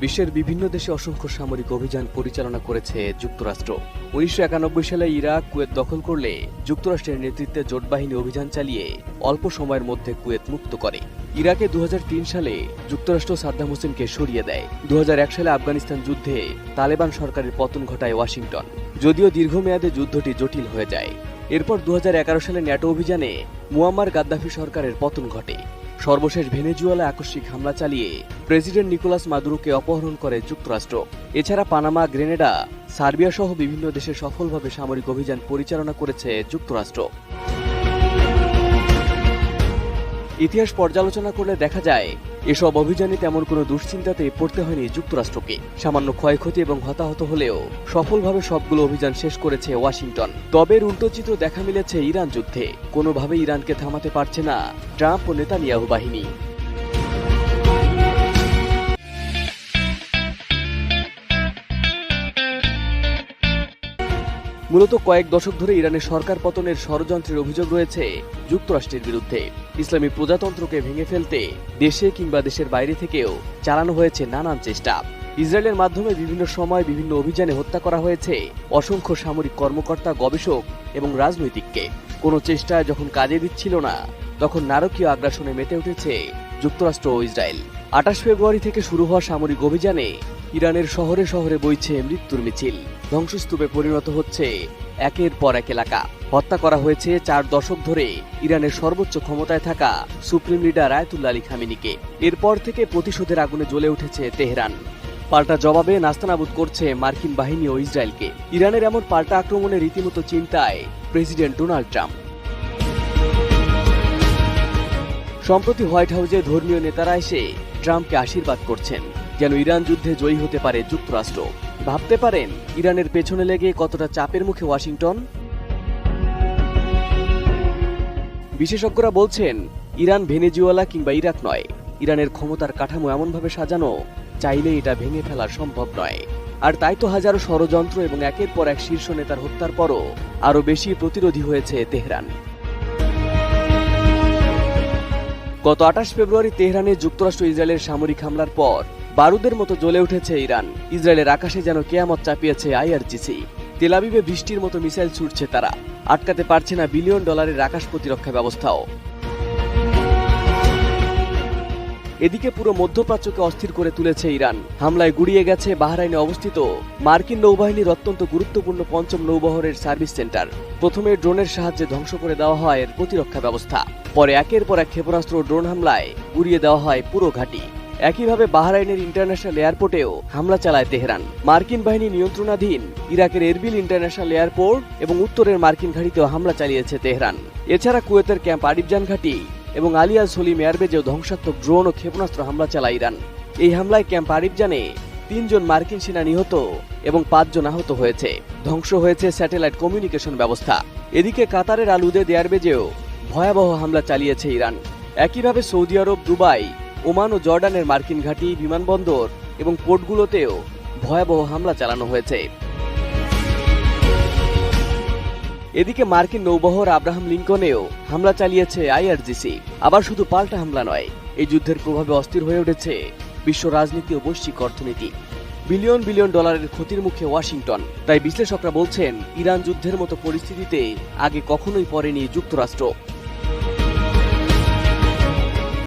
বিশ্বের বিভিন্ন দেশে অসংখ্য সামরিক অভিযান পরিচালনা করেছে যুক্তরাষ্ট্র। ১৯৯১ সালে ইরাক কুয়েত দখল করলে যুক্তরাষ্ট্রের নেতৃত্বে জোট বাহিনী অভিযান চালিয়ে অল্প সময়ের মধ্যে কুয়েত মুক্ত করে। ইরাকে ২০০৩ সালে যুক্তরাষ্ট্র সাদ্দাম হোসেনকে সরিয়ে দেয়। ২০০১ সালে আফগানিস্তান যুদ্ধে তালেবান সরকারের পতন ঘটায় ওয়াশিংটন, যদিও দীর্ঘমেয়াদে যুদ্ধটি জটিল হয়ে যায়। এরপর ২০১১ সালে ন্যাটো অভিযানে মুয়াম্মার গাদ্দাফি সরকারের পতন ঘটে। সর্বশেষ ভেনেজুয়েলা আকস্মিক হামলা চালিয়ে প্রেসিডেন্ট নিকোলাস মাদুরোকে অপহরণ করে যুক্তরাষ্ট্র। এছাড়া পানামা, গ্রেনেডা, সার্বিয়া সহ বিভিন্ন দেশে সফলভাবে সামরিক অভিযান পরিচালনা করেছে যুক্তরাষ্ট্র। ইতিহাস পর্যালোচনা করলে দেখা যায় এসব অভিযানে তেমন কোনো দুশ্চিন্তাতে পড়তে হয়নি যুক্তরাষ্ট্রকে। সামান্য ক্ষয়ক্ষতি এবং হতাহত হলেও সফলভাবে সবগুলো অভিযান শেষ করেছে ওয়াশিংটন। তবে উল্টো চিত্র দেখা মিলেছে ইরান যুদ্ধে। কোনোভাবেই ইরানকে থামাতে পারছে না ট্রাম্প ও নেতানিয়াহু বাহিনী। মূলত কয়েক দশক ধরে ইরানের সরকার পতনের ষড়যন্ত্রের অভিযোগ রয়েছে যুক্তরাষ্ট্রের বিরুদ্ধে। ইসলামী প্রজাতন্ত্রকে ভেঙে ফেলতে দেশে কিংবা দেশের বাইরে থেকেও চালানো হয়েছে নানান চেষ্টা। ইসরায়েলের মাধ্যমে বিভিন্ন সময় বিভিন্ন অভিযানে হত্যা করা হয়েছে অসংখ্য সামরিক কর্মকর্তা, গবেষক এবং রাজনৈতিককে। কোনো চেষ্টায় যখন কাজে দিচ্ছিল না, তখন নারকীয় আগ্রাসনে মেতে উঠেছে যুক্তরাষ্ট্র ও ইসরায়েল। ২৮ ফেব্রুয়ারি থেকে শুরু হওয়া সামরিক অভিযানে ইরানের শহরে শহরে বইছে মৃত্যুর মিছিল। ধ্বংসস্তূপে পরিণত হচ্ছে একের পর এক এলাকা। হত্যা করা হয়েছে ৪ দশক ধরে ইরানের সর্বোচ্চ ক্ষমতায় থাকা সুপ্রিম লিডার আয়াতুল্লাহ আলী খামেনিকে। এরপর থেকে প্রতিশোধের আগুনে জ্বলে উঠেছে তেহরান। পাল্টা জবাবে নাস্তানাবুদ করছে মার্কিন বাহিনী ও ইসরায়েলকে। ইরানের এমন পাল্টা আক্রমণে রীতিমতো চিন্তায় প্রেসিডেন্ট ডোনাল্ড ট্রাম্প। সম্প্রতি হোয়াইট হাউসে ধর্মীয় নেতারা এসে ট্রাম্পকে আশীর্বাদ করছেন, যেন ইরান যুদ্ধে জয়ী হতে পারে যুক্তরাষ্ট্র। ভাবতে পারেন ইরানের পেছনে লেগে কতটা চাপের মুখে ওয়াশিংটন। বিশেষজ্ঞরা বলছেন, ইরান ভেনেজুয়েলা কিংবা ইরাক নয়। ইরানের ক্ষমতার কাঠামো এমনভাবে সাজানো, চাইলে এটা ভেঙে ফেলা সম্ভব নয়। আর তাই তো হাজারো ষড়যন্ত্র এবং একের পর এক শীর্ষ নেতার হত্যার পরও আরও বেশি প্রতিরোধী হয়েছে তেহরান। গত ২৮ ফেব্রুয়ারি তেহরানে যুক্তরাষ্ট্র ইসরায়েলের সামরিক হামলার পর বারুদের মতো জ্বলে উঠেছে ইরান। ইসরায়েলের আকাশে যেন কেয়ামত চাপিয়েছে আইআরজিসি। তেল আবিবে বৃষ্টির মতো মিসাইল ছুটছে তারা। আটকাতে পারছে না বিলিয়ন ডলারের আকাশ প্রতিরক্ষা ব্যবস্থাও। এদিকে পুরো মধ্যপ্রাচ্যকে অস্থির করে তুলেছে ইরান। হামলায় গুড়িয়ে গেছে বাহরাইনে অবস্থিত মার্কিন নৌবাহিনীর অত্যন্ত গুরুত্বপূর্ণ ৫ম নৌবহরের সার্ভিস সেন্টার। প্রথমে ড্রোনের সাহায্যে ধ্বংস করে দেওয়া হয় এর প্রতিরক্ষা ব্যবস্থা। পরে একের পর এক ক্ষেপণাস্ত্র ও ড্রোন হামলায় গুড়িয়ে দেওয়া হয় পুরো ঘাঁটি। একইভাবে বাহরাইনের ইন্টারন্যাশনাল এয়ারপোর্টেও হামলা চালায় তেহরান। মার্কিন বাহিনী নিয়ন্ত্রণাধীন ইরাকের এরবিল ইন্টারন্যাশনাল এয়ারপোর্ট এবং উত্তরের মার্কিন ঘাঁটিতেও হামলা চালিয়েছে তেহরান। এছাড়া কুয়েতের ক্যাম্প আরিফজান ঘাঁটি এবং আলী আল সলিম এয়ারবেজেও ধ্বংসাত্মক ড্রোন ও ক্ষেপণাস্ত্র হামলা চালায় ইরান। এই হামলায় ক্যাম্প আরিফজানে ৩ জন মার্কিন সেনা নিহত এবং ৫ জন আহত হয়েছে। ধ্বংস হয়েছে স্যাটেলাইট কমিউনিকেশন ব্যবস্থা। এদিকে কাতারের আল উদেদ এয়ারবেজেও ভয়াবহ হামলা চালিয়েছে ইরান। একইভাবে সৌদি আরব, দুবাই, ওমান ও জর্ডানের মার্কিন ঘাঁটি, বিমানবন্দর এবং পোর্টগুলোতেও ভয়াবহ হামলা চালানো হয়েছে। এদিকে মার্কিন নৌবহর আব্রাহাম লিঙ্কনেও হামলা চালিয়েছে আইআরজিসি। আবার শুধু পাল্টা হামলা নয়, এই যুদ্ধের প্রভাবে অস্থির হয়ে উঠেছে বিশ্ব রাজনীতি ও বৈশ্বিক অর্থনীতি। বিলিয়ন বিলিয়ন ডলারের ক্ষতির মুখে ওয়াশিংটন। তাই বিশ্লেষকরা বলছেন, ইরান যুদ্ধের মতো পরিস্থিতিতে আগে কখনোই পড়েনি যুক্তরাষ্ট্র।